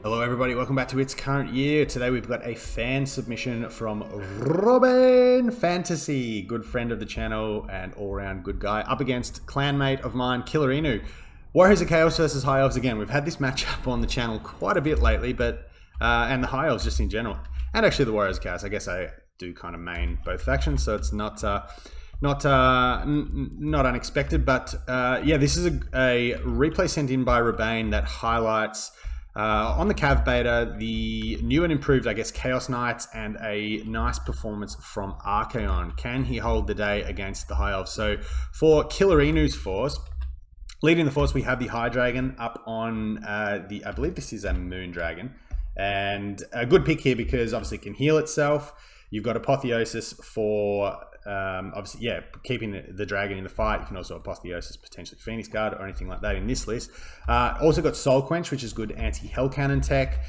Hello everybody, welcome back to It's Current Year. Today we've got a fan submission from Robbane Fantasy, good friend of the channel and all-round good guy, up against clanmate of mine, Killer Inu. Warriors of Chaos versus High Elves again. We've had this matchup on the channel quite a bit lately, but and the High Elves just in general, and actually the Warriors of Chaos. I guess I do kind of main both factions, so it's not unexpected. But yeah, this is a replay sent in by Robbane that highlights on the cav-beta, the new and improved, I guess, Chaos Knights and a nice performance from Archaon. Can he hold the day against the High Elves? So for Killer Inu's force, leading the force, we have the High Dragon up on I believe this is a Moon Dragon. And a good pick here because obviously it can heal itself. You've got Apotheosis for obviously, yeah, keeping the dragon in the fight. You can also Apotheosis, potentially Phoenix Guard or anything like that in this list. Also got Soul Quench, which is good anti-Hell Cannon tech.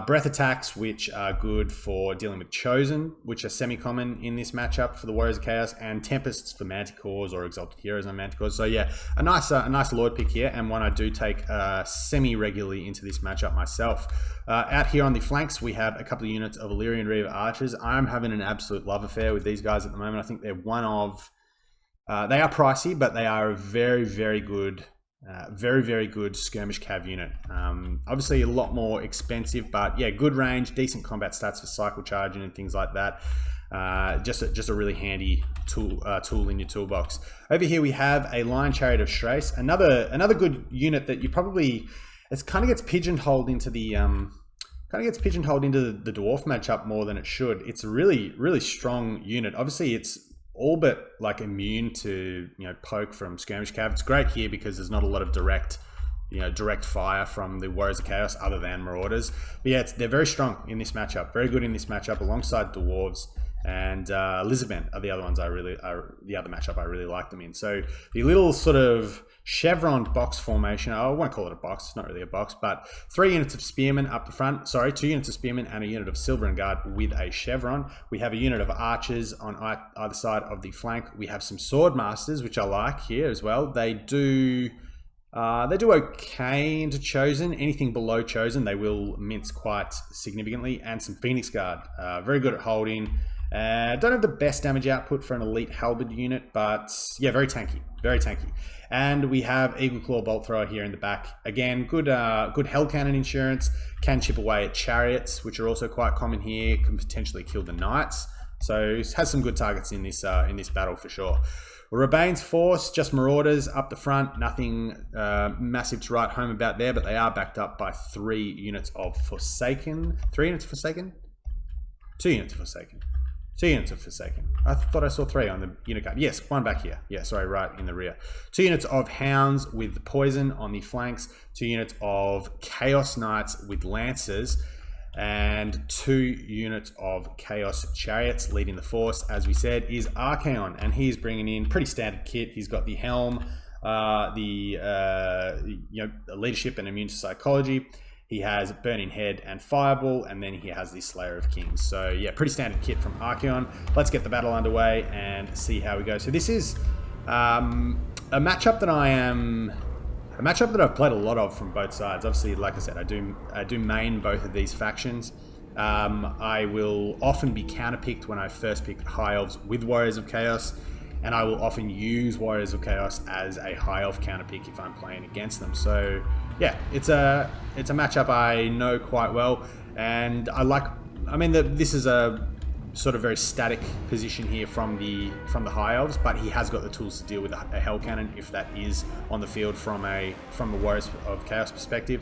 Breath Attacks, which are good for dealing with Chosen, which are semi-common in this matchup for the Warriors of Chaos, and Tempests for Manticores or Exalted Heroes on Manticores. So yeah, a nice Lord pick here, and one I do take semi-regularly into this matchup myself. Out here on the flanks, we have a couple of units of Illyrian Reaver Archers. I'm having an absolute love affair with these guys at the moment. I think they're one of... they are pricey, but they are a very, very good skirmish cav unit. Obviously a lot more expensive, but yeah, good range, decent combat stats for cycle charging and things like that. Just a really handy tool in your toolbox. Over here we have a Lion Chariot of Strace, another good unit that you probably kind of gets pigeonholed into the dwarf matchup more than it should. It's a really strong unit. Obviously it's all but like immune to, you know, poke from skirmish cav. It's great here because there's not a lot of direct fire from the Warriors of Chaos other than Marauders. But yeah, they're very strong in this matchup. Very good in this matchup alongside Dwarves, and Elizabeth are the other ones the other matchup I really like them in. So the little sort of chevron box formation, I won't call it a box, it's not really a box, but 3 units of spearmen up the front, 2 units of spearmen and a unit of silver and guard with a chevron. We have a unit of archers on either side of the flank. We have some sword masters, which I like here as well. They do okay into Chosen. Anything below Chosen they will mince quite significantly, and some Phoenix Guard, very good at holding. Don't have the best damage output for an elite halberd unit, but yeah, very tanky. And we have Eagle Claw Bolt Thrower here in the back. Again, good Hell Cannon insurance. Can chip away at chariots, which are also quite common here. Can potentially kill the knights. So it has some good targets in this battle for sure. Robbane's force, just Marauders up the front. Nothing massive to write home about there, but they are backed up by 3 units of Forsaken. 3 units of Forsaken? 2 units of Forsaken. 2 units of Forsaken. I thought I saw 3 on the unit card. Yes, 1 back here. Yeah, sorry, right in the rear. 2 units of Hounds with Poison on the flanks. 2 units of Chaos Knights with Lancers. And 2 units of Chaos Chariots. Leading the force, as we said, is Archaon. And he's bringing in pretty standard kit. He's got the helm, leadership and immune to psychology. He has Burning Head and Fireball, and then he has the Slayer of Kings. So yeah, pretty standard kit from Archaon. Let's get the battle underway and see how we go. So this is a matchup that I've played a lot of from both sides. Obviously, like I said, I do main both of these factions. I will often be counterpicked when I first pick High Elves with Warriors of Chaos, and I will often use Warriors of Chaos as a High Elf counterpick if I'm playing against them. So yeah, it's a matchup I know quite well, and this is a sort of very static position here from the High Elves, but he has got the tools to deal with a Hell Cannon if that is on the field from the Warriors of Chaos perspective.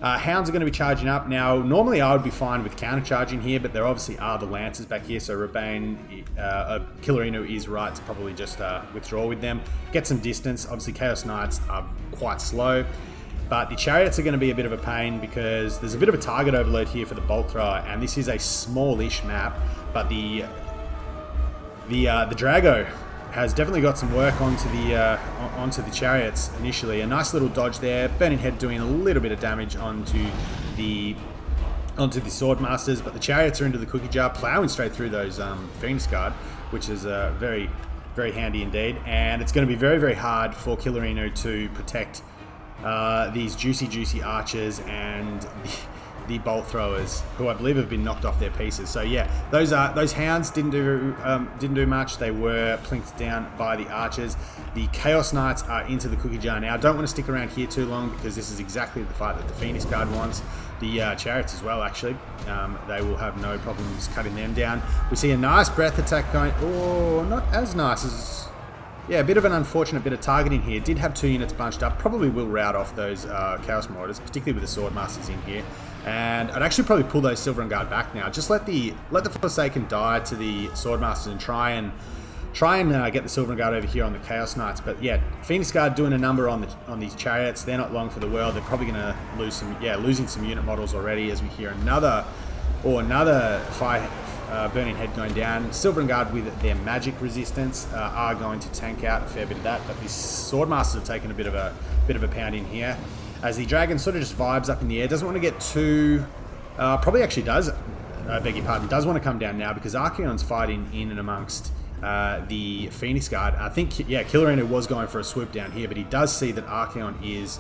Hounds are going to be charging up. Now, normally I would be fine with counter charging here, but there obviously are the Lancers back here, so Robbane, Killer Inu is right to probably just withdraw with them. Get some distance. Obviously, Chaos Knights are quite slow, but the Chariots are going to be a bit of a pain because there's a bit of a target overload here for the Bolt Thrower, and this is a smallish map, but the Drago has definitely got some work onto the Chariots initially. A nice little dodge there. Burning Head doing a little bit of damage onto the Sword Masters, but the Chariots are into the cookie jar, plowing straight through those Phoenix Guard, which is very, very handy indeed. And it's going to be very, very hard for Killer Inu to protect these juicy archers and the bolt throwers, who I believe have been knocked off their pieces. So yeah, those hounds didn't do much. They were plinked down by the archers. The Chaos Knights are into the cookie jar now. I don't want to stick around here too long because this is exactly the fight that the Phoenix Guard wants. The Chariots as well, actually. They will have no problems cutting them down. We see a nice breath attack going. Oh, not as nice as... Yeah, a bit of an unfortunate bit of targeting here. Did have 2 units bunched up. Probably will rout off those Chaos Marauders, particularly with the Swordmasters in here. And I'd actually probably pull those Silver and Guard back now. Just let the Forsaken die to the Swordmasters and try and get the Silver and Guard over here on the Chaos Knights. But yeah, Phoenix Guard doing a number on these Chariots. They're not long for the world. They're probably going to losing some unit models already as we hear another fire. Burning Head going down. Silver and Guard with their magic resistance are going to tank out a fair bit of that, but these Swordmasters have taken a bit of a pound in here. As the dragon sort of just vibes up in the air, doesn't want to get too... probably actually does, I beg your pardon, does want to come down now because Archaon's fighting in and amongst the Phoenix Guard. I think, yeah, Killerino was going for a swoop down here, but he does see that Archaon is...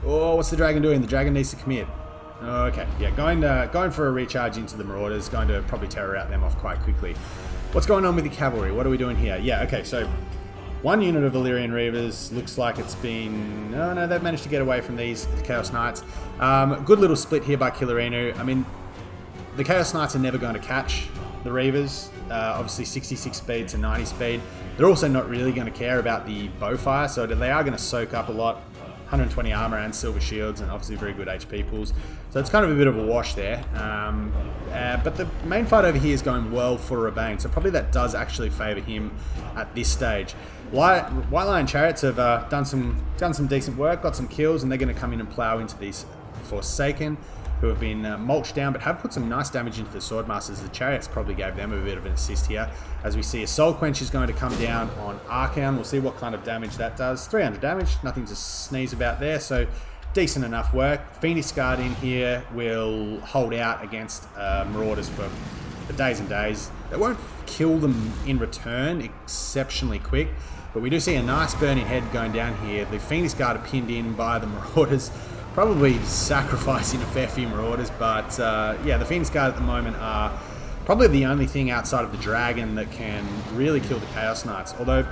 Oh, what's the dragon doing? The dragon needs to commit. Okay, yeah, going for a recharge into the Marauders, going to probably terror out them off quite quickly. What's going on with the cavalry? What are we doing here? Yeah, okay, so 1 unit of Valyrian Reavers looks like it's been... Oh no, they've managed to get away from these Chaos Knights. Good little split here by Killerino. I mean, the Chaos Knights are never going to catch the Reavers. Obviously 66 speed to 90 speed. They're also not really going to care about the bowfire, so they are going to soak up a lot. 120 armor and silver shields, and obviously very good HP pools. So it's kind of a bit of a wash there. But the main fight over here is going well for Robbane, so probably that does actually favour him at this stage. White Lion Chariots have done some decent work, got some kills, and they're going to come in and plow into these Forsaken, who have been mulched down, but have put some nice damage into the Swordmasters. The Chariots probably gave them a bit of an assist here. As we see, a Soul Quench is going to come down on Archaon. We'll see what kind of damage that does. 300 damage, nothing to sneeze about there, so decent enough work. Phoenix Guard in here will hold out against Marauders for days and days. They won't kill them in return exceptionally quick, but we do see a nice Burning Head going down here. The Phoenix Guard are pinned in by the Marauders, probably sacrificing a fair few Marauders, but yeah, the Phoenix Guard at the moment are probably the only thing outside of the Dragon that can really kill the Chaos Knights. Although,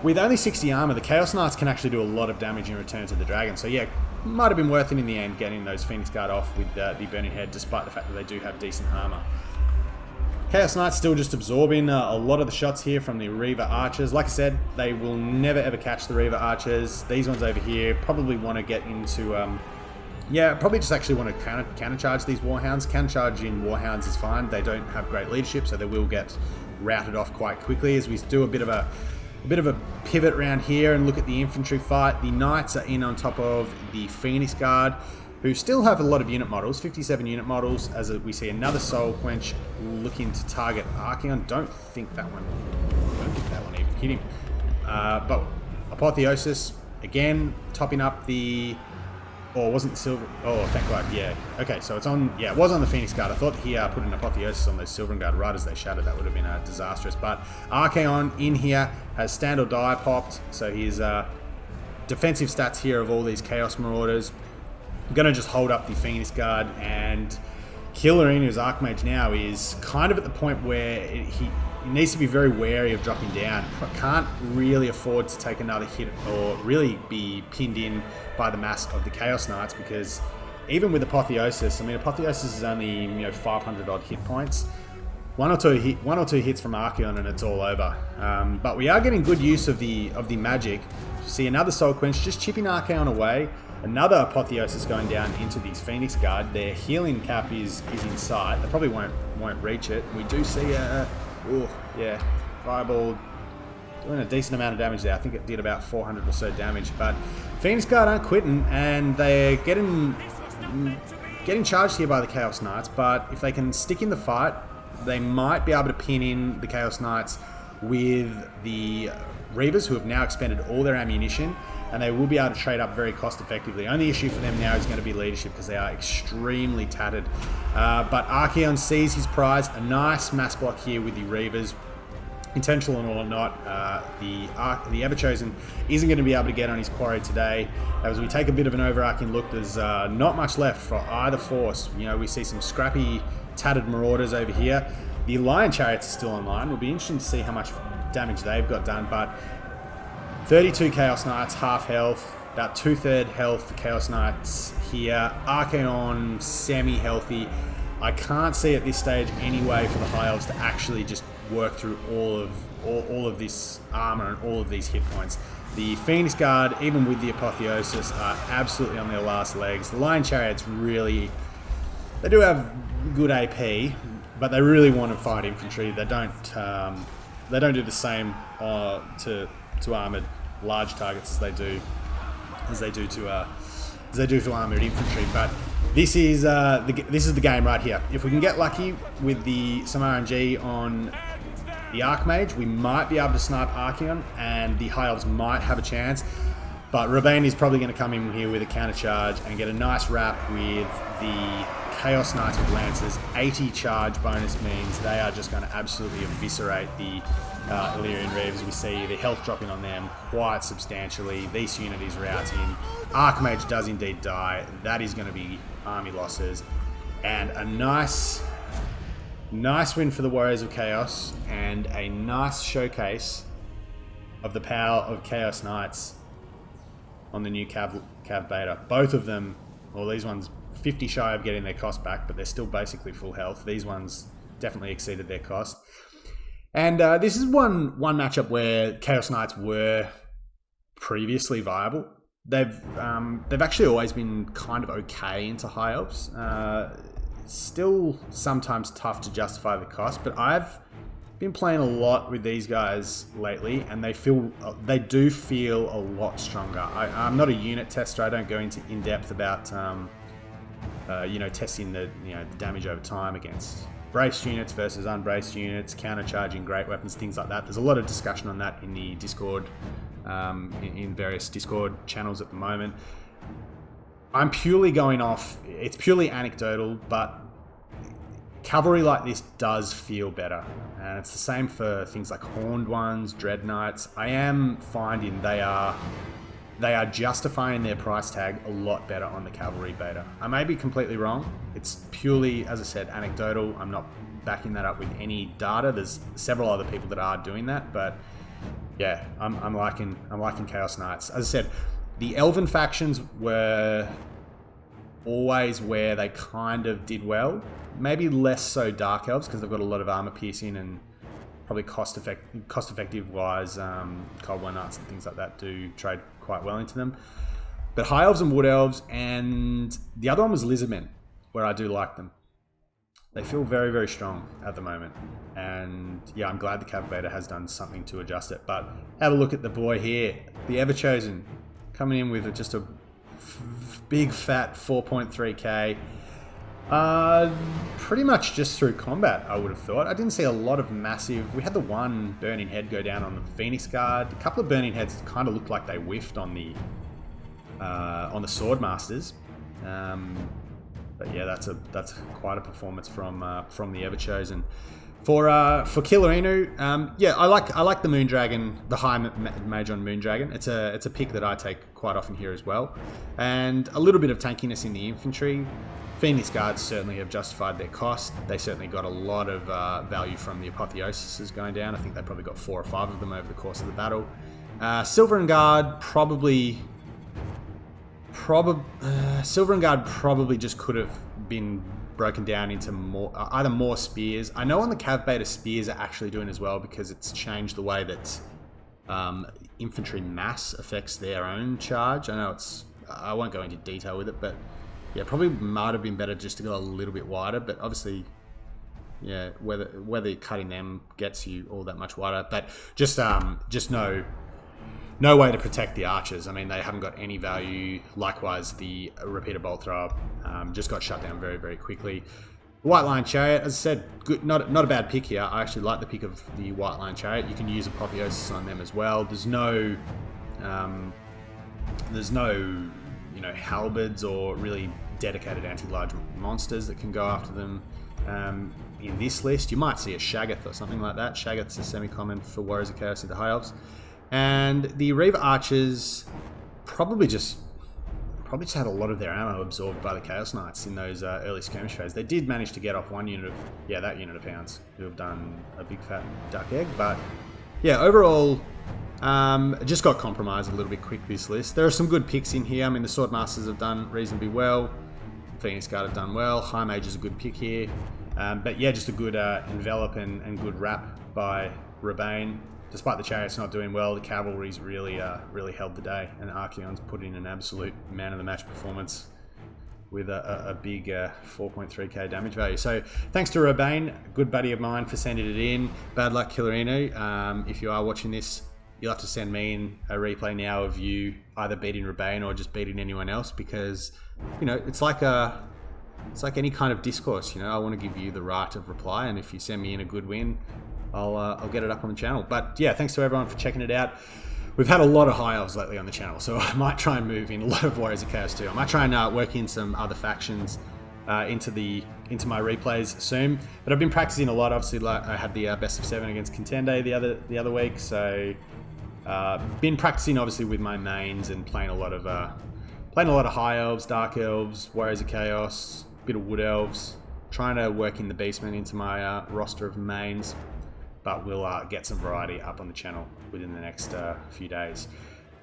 with only 60 armor, the Chaos Knights can actually do a lot of damage in return to the Dragon. So yeah, might have been worth it in the end getting those Phoenix Guard off with the Burning Head, despite the fact that they do have decent armor. Chaos Knights still just absorbing a lot of the shots here from the Reaver Archers. Like I said, they will never ever catch the Reaver Archers. These ones over here probably want to get into... yeah, probably just actually want to countercharge these Warhounds. Countercharge in Warhounds is fine. They don't have great leadership, so they will get routed off quite quickly. As we do a bit of a pivot around here and look at the infantry fight. The Knights are in on top of the Phoenix Guard, who still have a lot of unit models, 57 unit models, as we see another Soul Quench looking to target Archaon. Don't think that one even hit him. But Apotheosis, again, topping up the... Or wasn't the silver... Oh, thank God, yeah. Okay, so it's on... Yeah, it was on the Phoenix Guard. I thought he put an Apotheosis on those Silver Guard right as they shattered. That would have been disastrous. But Archaon in here has Stand or Die popped. So his defensive stats here of all these Chaos Marauders. I'm going to just hold up the Phoenix Guard, and Killerino's Archmage now is kind of at the point where he needs to be very wary of dropping down. Can't really afford to take another hit or really be pinned in by the mass of the Chaos Knights, because even with Apotheosis, I mean, Apotheosis is only 500 odd hit points. One or two hits from Archaon and it's all over. But we are getting good use of the magic. See another Soul Quench just chipping Archaon away. Another Apotheosis going down into these Phoenix Guard. Their healing cap is in sight. They probably won't reach it. We do see Fireball doing a decent amount of damage there. I think it did about 400 or so damage. But Phoenix Guard aren't quitting, and they're getting charged here by the Chaos Knights. But if they can stick in the fight, they might be able to pin in the Chaos Knights with the Reavers, who have now expended all their ammunition, and they will be able to trade up very cost effectively. Only issue for them now is going to be leadership, because they are extremely tattered. But Archaon sees his prize. A nice mass block here with the Reavers. intentional or not, the Ever-Chosen isn't going to be able to get on his quarry today. As we take a bit of an overarching look, there's not much left for either force. You know, we see some scrappy, tattered Marauders over here. The Lion Chariots are still online. It'll be interesting to see how much damage they've got done, but 32 Chaos Knights, half health, about 2/3 health for Chaos Knights here. Archaon, semi-healthy. I can't see at this stage any way for the High Elves to actually just work through all of this armor and all of these hit points. The Phoenix Guard, even with the Apotheosis, are absolutely on their last legs. The Lion Chariots really, they do have good AP, but they really want to fight infantry. They don't do the same to armored large targets as they do to armored infantry. But this is the game right here. If we can get lucky with some RNG on the Archmage, we might be able to snipe Archaon, and the High Elves might have a chance. But Robbane is probably going to come in here with a counter charge and get a nice wrap with the Chaos Knights with Lancers. 80 charge bonus means they are just going to absolutely eviscerate the Illyrian Reaves. We see the health dropping on them quite substantially. These units routing. Archmage does indeed die. That is going to be army losses. And a nice win for the Warriors of Chaos, and a nice showcase of the power of Chaos Knights on the new Cav Beta. Both of them, well, these ones 50 shy of getting their cost back, but they're still basically full health. These ones definitely exceeded their cost. And this is one matchup where Chaos Knights were previously viable. They've actually always been kind of okay into High Elves. Still sometimes tough to justify the cost, but I've been playing a lot with these guys lately, and they do feel a lot stronger. I'm not a unit tester. I don't go into in depth about testing the damage over time against braced units versus unbraced units, countercharging great weapons, things like that. There's a lot of discussion on that in the Discord, in various Discord channels at the moment. I'm purely going off, it's purely anecdotal, but cavalry like this does feel better. And it's the same for things like Horned Ones, Dread Knights. I am finding they are justifying their price tag a lot better on the cavalry beta. I may be completely wrong. It's purely, as I said, anecdotal. I'm not backing that up with any data. There's several other people that are doing that, but yeah, I'm liking Chaos Knights. As I said, the Elven factions were always where they kind of did well. Maybe less so Dark Elves, because they've got a lot of armor piercing and probably cost effective wise, Cold War Knights and things like that do trade quite well into them. But High Elves and Wood Elves, and the other one was Lizardmen, where I do like them. They feel very, very strong at the moment. And yeah, I'm glad the Cav Beta has done something to adjust it. But have a look at the boy here, the Ever-Chosen, coming in with just a big fat 4.3k. Pretty much just through combat, I would have thought. I didn't see a lot of massive... We had the one Burning Head go down on the Phoenix Guard. A couple of Burning Heads kind of looked like they whiffed on the Swordmasters. But yeah, that's quite a performance from the Ever-Chosen. For Killer Inu, yeah, I like the Moondragon, the high mage on Moondragon. It's a pick that I take quite often here as well, and a little bit of tankiness in the infantry. Phoenix Guards certainly have justified their cost. They certainly got a lot of value from the Apotheosis going down. I think they probably got 4 or 5 of them over the course of the battle. Silver Guard probably just could have been broken down into either more spears. I know on the Cav Beta spears are actually doing as well, because it's changed the way that infantry mass affects their own charge. I know I won't go into detail with it, but yeah, probably might have been better just to go a little bit wider. But obviously, yeah, whether cutting them gets you all that much wider, but just no way to protect the archers. I mean, they haven't got any value. Likewise, the repeater bolt thrower just got shut down very, very quickly. White Lion Chariot, as I said, good, not a bad pick here. I actually like the pick of the White Lion Chariot. You can use Apotheosis on them as well. There's no halberds or really dedicated anti-large monsters that can go after them. in this list. You might see a Shaggoth or something like that. Shaggoth's a semi-common for Warriors of Chaos into High Elves. And the Reaver Archers probably just had a lot of their ammo absorbed by the Chaos Knights in those early skirmish phases. They did manage to get off one unit of, that unit of Hounds who have done a big fat duck egg. But yeah, overall, just got compromised a little bit quick, this list. There are some good picks in here. I mean, the Swordmasters have done reasonably well. Phoenix Guard have done well. High Mage is a good pick here. But yeah, just a good envelop and good wrap by Robbane. Despite the Chariots not doing well, the Cavalry's really held the day, and Archaeon's put in an absolute man-of-the-match performance with a big 4.3k damage value. So thanks to Robbane, a good buddy of mine, for sending it in. Bad luck, Killerino. If you are watching this, you'll have to send me in a replay now of you either beating Robbane or just beating anyone else, because it's like any kind of discourse. I want to give you the right of reply, and if you send me in a good win, I'll get it up on the channel. But yeah, thanks to everyone for checking it out. We've had a lot of High Elves lately on the channel, so I might try and move in a lot of Warriors of Chaos too. I might try and work in some other factions into my replays soon. But I've been practicing a lot. Obviously, I had the best of 7 against Contende the other week, so been practicing obviously with my mains and playing a lot of High Elves, Dark Elves, Warriors of Chaos, a bit of Wood Elves. Trying to work in the Beastmen into my roster of mains. But we'll get some variety up on the channel within the next few days.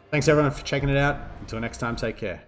Thanks everyone for checking it out. Until next time, take care.